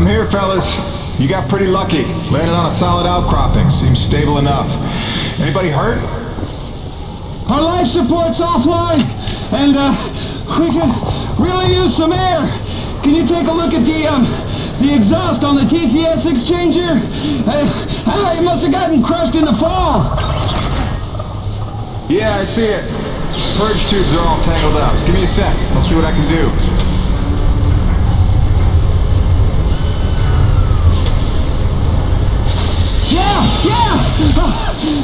I'm here, fellas. You got pretty lucky. Landed on a solid outcropping. Seems stable enough. Anybody hurt? Our life support's offline, and we could really use some air. Can you take a look at the exhaust on the TCS exchanger? It must have gotten crushed in the fall. Yeah, I see it. Purge tubes are all tangled up. Give me a sec. I'll see what I can do. Yeah!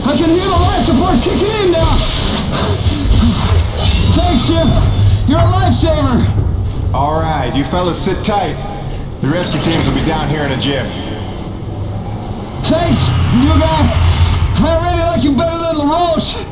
I can hear the life support kicking in now. Thanks, Jim. You're a lifesaver. All right, you fellas sit tight. The rescue teams will be down here in a jiff. Thanks, new guy. I really like you better than LaRoche.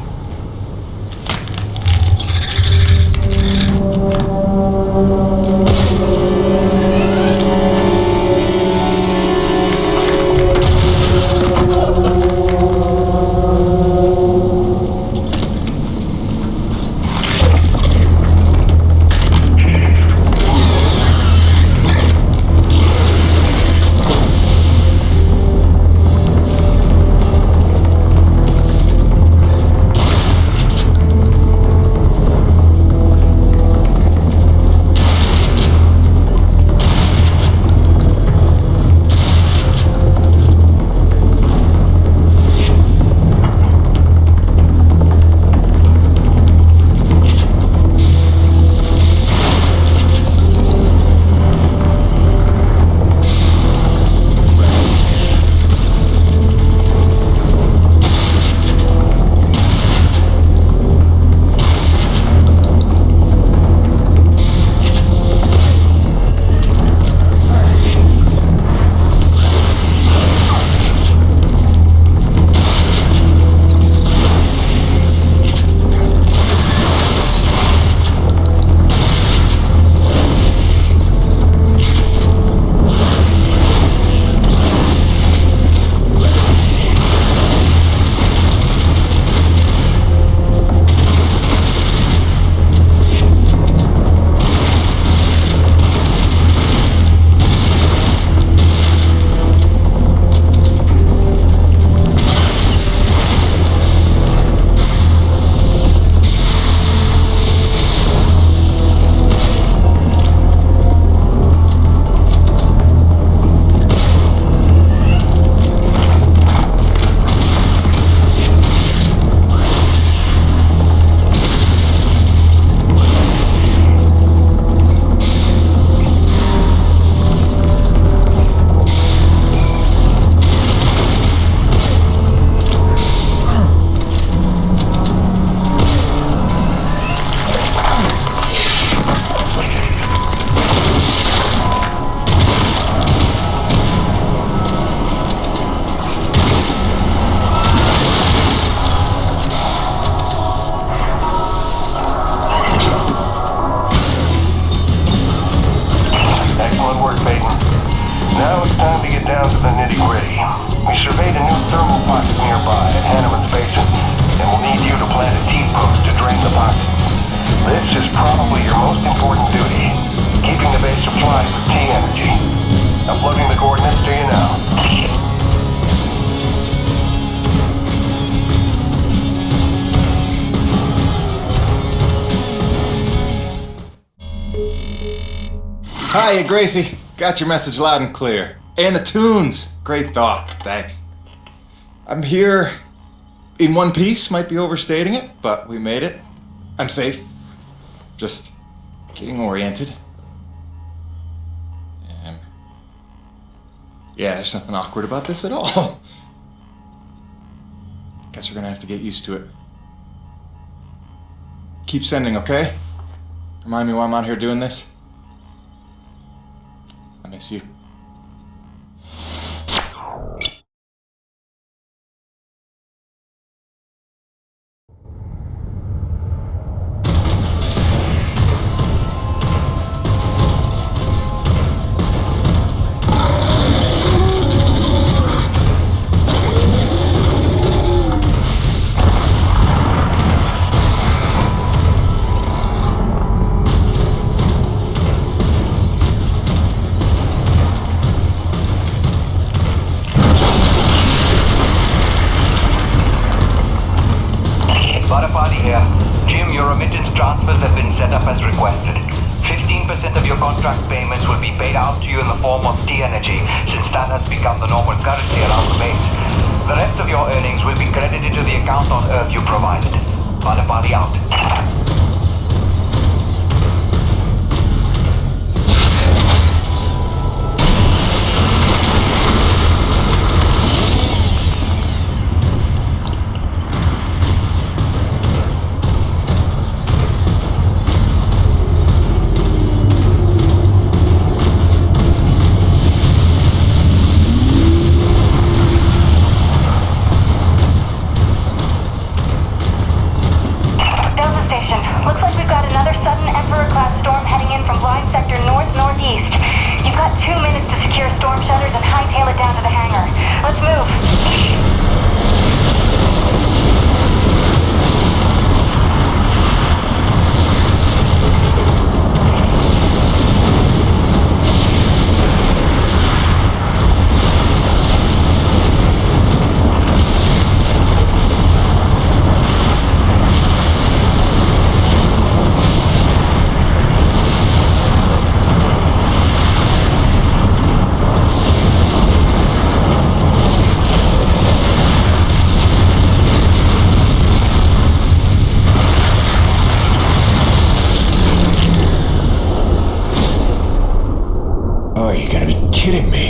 Hiya, Gracie. Got your message loud and clear. And the tunes. Great thought. Thanks. I'm here in one piece. Might be overstating it, but we made it. I'm safe. Just getting oriented. And yeah, there's nothing awkward about this at all. Guess we're gonna have to get used to it. Keep sending, okay? Remind me why I'm out here doing this. I miss you. Water party here. Jim, your remittance transfers have been set up as requested. 15% of your contract payments will be paid out to you in the form of T-energy, since that has become the normal currency around the base. The rest of your earnings will be credited to the account on Earth you provided. Water party out. Kidding me?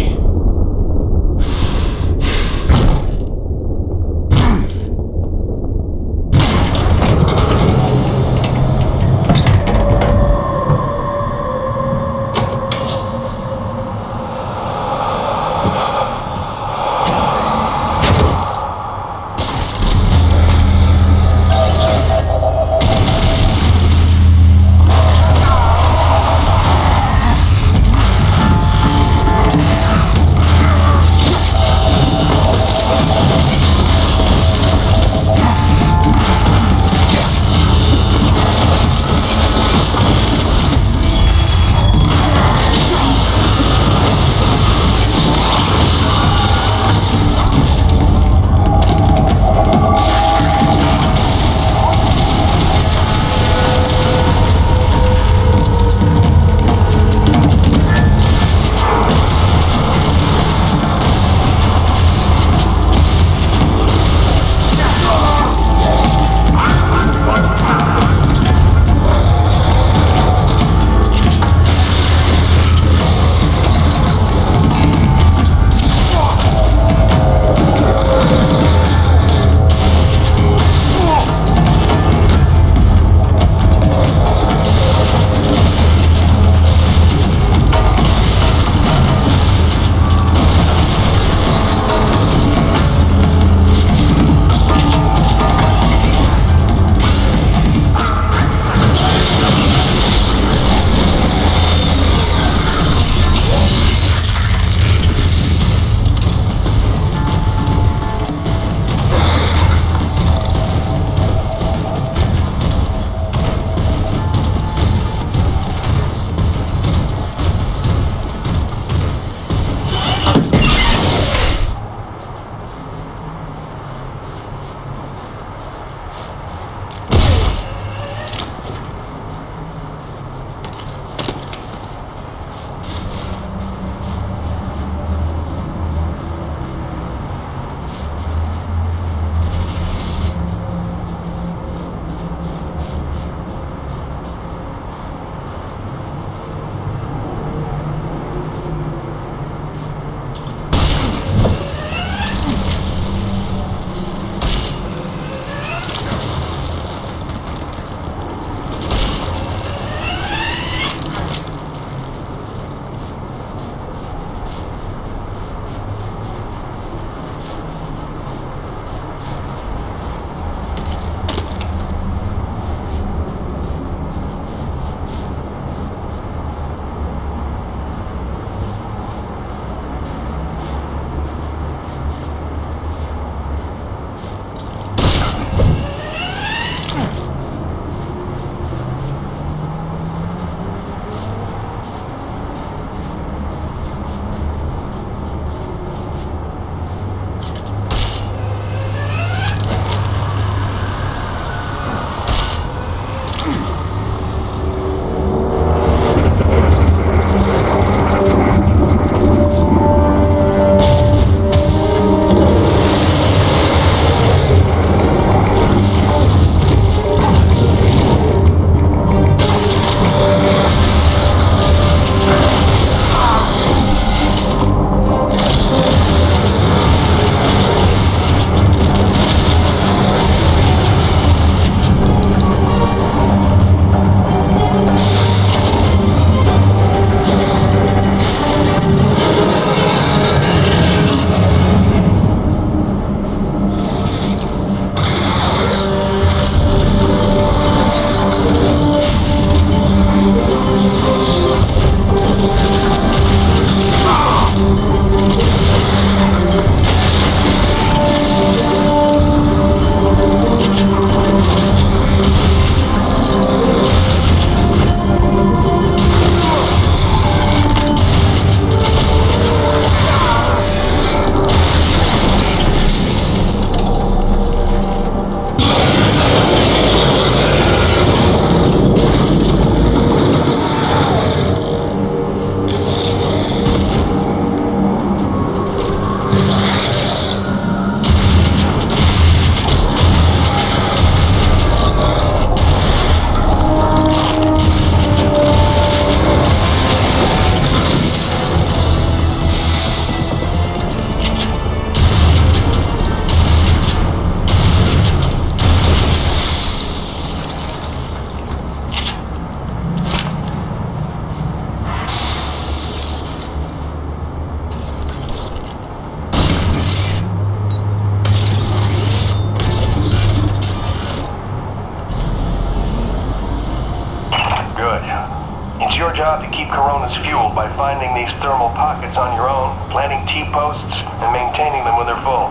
job to keep Coronas fueled by finding these thermal pockets on your own, planting T-posts, and maintaining them when they're full.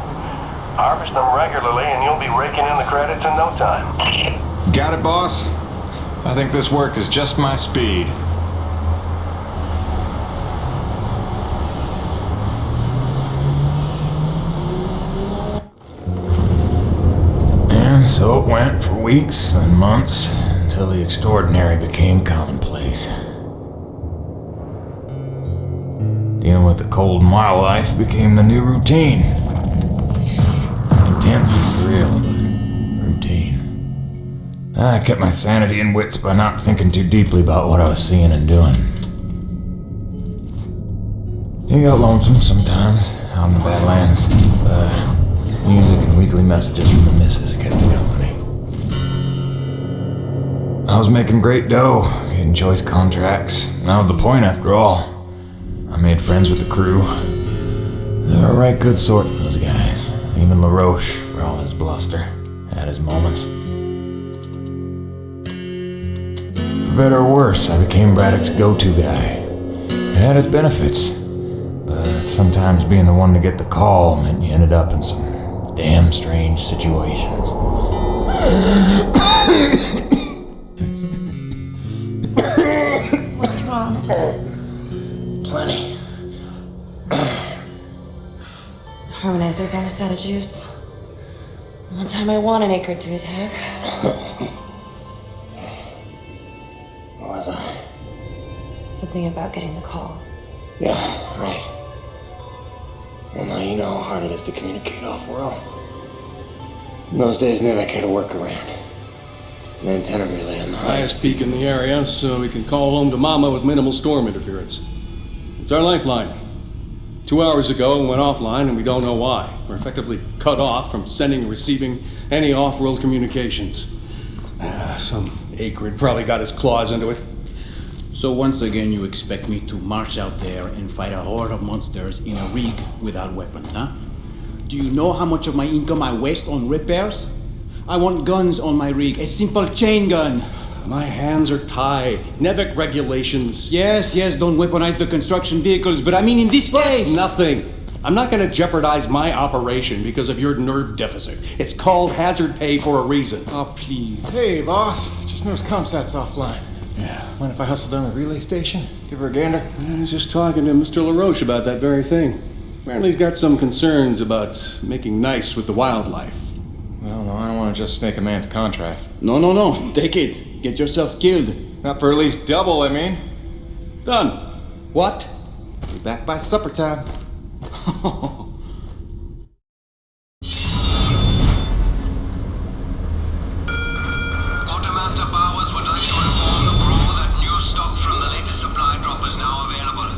Harvest them regularly and you'll be raking in the credits in no time. Got it, boss? I think this work is just my speed. And so it went for weeks and months, until the extraordinary became commonplace. Dealing with the cold in my life became the new routine. Intense and surreal, but routine. I kept my sanity and wits by not thinking too deeply about what I was seeing and doing. It got lonesome sometimes, out in the Badlands, but music and weekly messages from the missus kept me company. I was making great dough, getting choice contracts. That was the point after all. I made friends with the crew. They were a right good sort, those guys. Even LaRoche, for all his bluster, had his moments. For better or worse, I became Braddock's go-to guy. It had its benefits, but sometimes being the one to get the call meant you ended up in some damn strange situations. What's wrong? Plenty. Harmonizers aren't a set of juice. The one time I want an acre to attack. What was I? Something about getting the call. Yeah, right. Well, now you know how hard it is to communicate off-world. In those days, NEVEC had a workaround. An antenna relay on the Highest peak in the area, so we can call home to Mama with minimal storm interference. It's our lifeline. 2 hours ago, we went offline, and we don't know why. We're effectively cut off from sending and receiving any off-world communications. Some acrid probably got his claws into it. So once again, you expect me to march out there and fight a horde of monsters in a rig without weapons, huh? Do you know how much of my income I waste on repairs? I want guns on my rig, a simple chain gun. My hands are tied. NEVEC regulations. Yes, don't weaponize the construction vehicles, but I mean in this case... Nothing. I'm not going to jeopardize my operation because of your nerve deficit. It's called hazard pay for a reason. Oh, please. Hey, boss. Just noticed ComSat's offline. Yeah. Mind if I hustle down the relay station? Give her a gander? I was just talking to Mr. LaRoche about that very thing. Apparently he's got some concerns about making nice with the wildlife. Well, no, I don't want to just snake a man's contract. No. Take it. Get yourself killed. Not for at least double, I mean. Done. What? Be back by supper time. Quartermaster Powers would like to inform the crew that new stock from the latest supply drop is now available.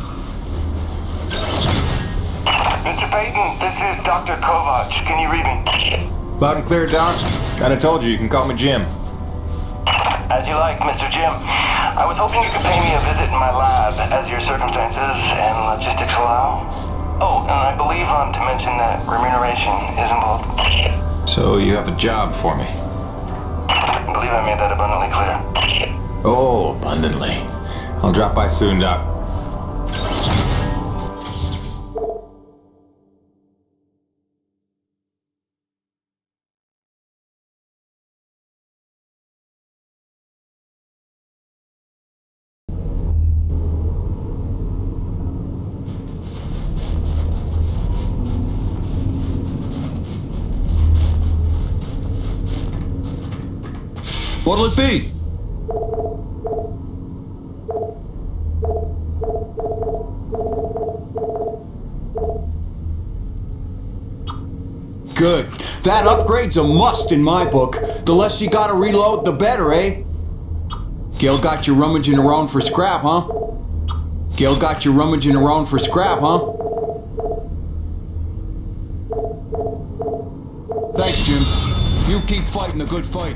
Mr. Payton, this is Dr. Kovac. Can you read me? Loud and clear, Doc. Kinda told you can call me Jim. As you like, Mr. Jim. I was hoping you could pay me a visit in my lab, as your circumstances and logistics allow. Oh, and I believe to mention that remuneration is involved. So you have a job for me? I believe I made that abundantly clear. Oh, abundantly. I'll drop by soon, Doc. What'll it be? Good. That upgrade's a must in my book. The less you gotta reload, the better, eh? Gil got you rummaging around for scrap, huh? Gil got you rummaging around for scrap, huh? Thanks, Jim. You keep fighting the good fight.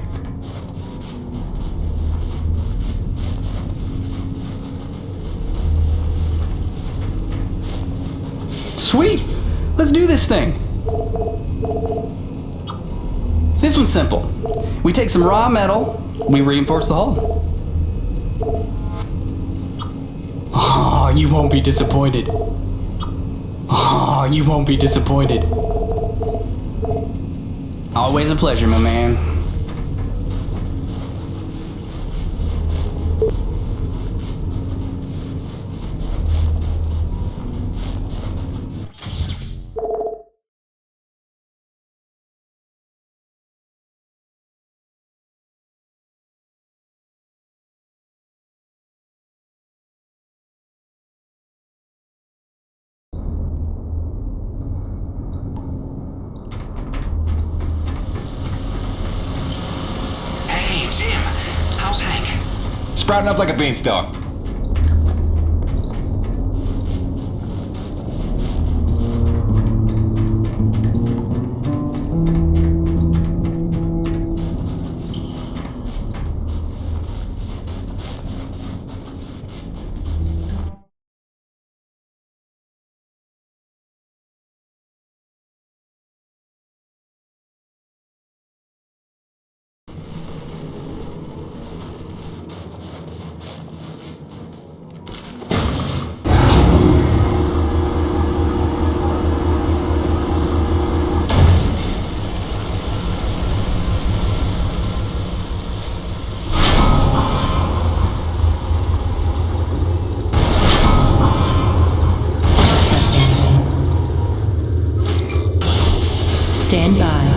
Sweet! Let's do this thing! This one's simple. We take some raw metal, we reinforce the hull. Oh, you won't be disappointed. Oh, you won't be disappointed. Always a pleasure, my man. Sprouting up like a beanstalk. Stand by.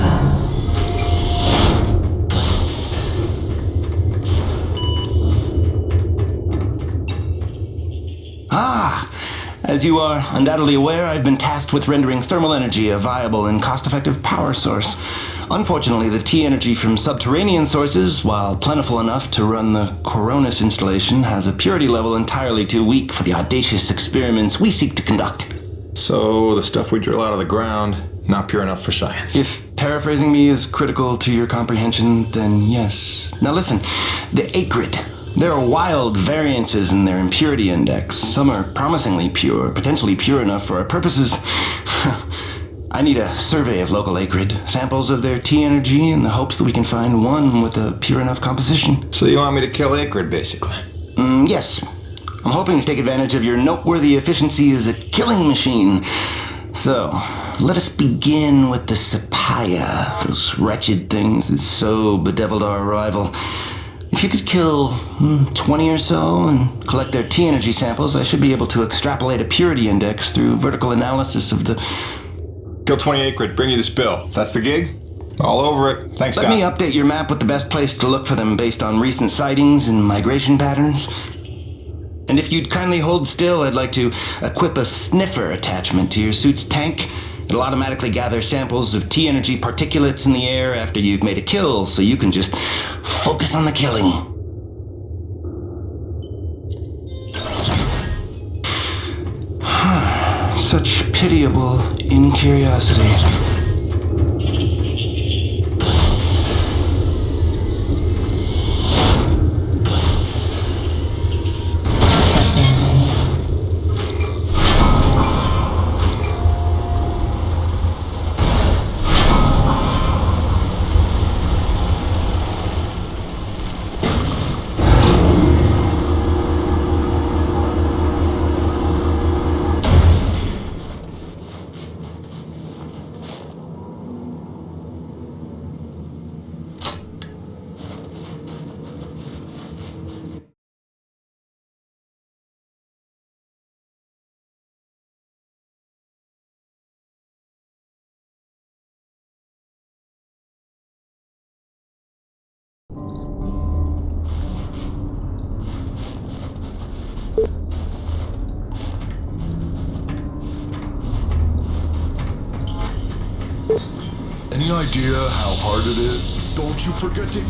As you are undoubtedly aware, I've been tasked with rendering thermal energy a viable and cost-effective power source. Unfortunately, the T-energy from subterranean sources, while plentiful enough to run the Coronis installation, has a purity level entirely too weak for the audacious experiments we seek to conduct. So, the stuff we drill out of the ground, not pure enough for science. If paraphrasing me is critical to your comprehension, then yes. Now listen, the acrid. There are wild variances in their impurity index. Some are promisingly pure, potentially pure enough for our purposes. I need a survey of local acrid, samples of their T-energy in the hopes that we can find one with a pure enough composition. So you want me to kill acrid, basically? Yes. I'm hoping to take advantage of your noteworthy efficiency as a killing machine. So, let us begin with the Sapaya, those wretched things that so bedeviled our arrival. If you could kill 20 or so and collect their T-energy samples, I should be able to extrapolate a purity index through vertical analysis of the... Kill 20 acrid, bring you this bill. That's the gig? All over it. Thanks, Doc. Let me update your map with the best place to look for them based on recent sightings and migration patterns. And if you'd kindly hold still, I'd like to equip a sniffer attachment to your suit's tank. It'll automatically gather samples of T-energy particulates in the air after you've made a kill, so you can just focus on the killing. Such pitiable incuriosity. Any idea how hard it is? Don't you forget to